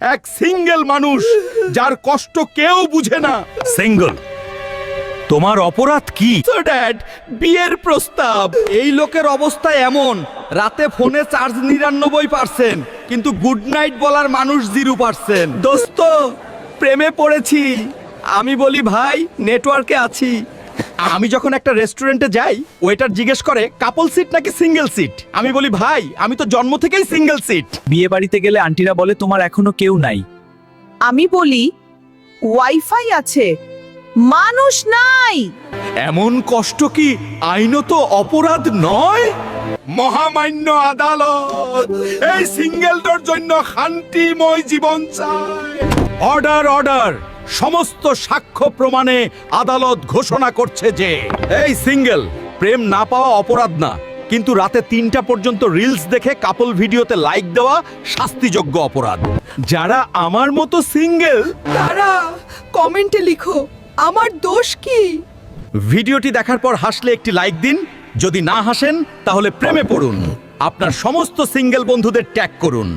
এক সিঙ্গেল মানুষ যার কষ্ট কেউ বুঝে না। সিঙ্গল, তোমার অপরাধ কি? তো ড্যাড, বিয়ের প্রস্তাব। এই লোকের অবস্থা এমন, রাতে ফোনে চার্জ 99%, কিন্তু গুড নাইট বলার মানুষ 0%। দোস্ত, প্রেমে পড়েছি। আমি বলি ভাই, নেটওয়ার্কে আছি। আমি যখন একটা রেস্টুরেন্টে যাই, ওয়েটার জিজ্ঞেস করে কাপল সিট নাকি সিঙ্গেল সিট। আমি বলি ভাই, আমি তো জন্ম থেকেই সিঙ্গেল সিট। বিয়ে বাড়িতে গেলে আন্টিরা বলে তোমার এখনো কেউ নাই। আমি বলি ওয়াইফাই আছে, মানুষ নাই। এমন কষ্ট কি আইনত অপরাধ নয়? মহামান্য আদালত এই সিঙ্গেলটার জন্য শান্তিময় জীবন চায়। Order, order. সমস্ত সাক্ষ্য প্রমাণে আদালত ঘোষণা করছে যে এই সিঙ্গেল, প্রেম না পাওয়া অপরাধ না, কিন্তু রাতে 3টা পর্যন্ত রিলস দেখে কাপল ভিডিওতে লাইক দেওয়া শাস্তিযোগ্য অপরাধ। যারা আমার মতো সিঙ্গেল, তারা কমেন্টে লিখো আমার দোষ কি। ভিডিওটি দেখার পর হাসলে একটি লাইক দিন, যদি না হাসেন তাহলে প্রেমে পড়ুন। আপনার সমস্ত সিঙ্গেল বন্ধুদের ট্যাগ করুন।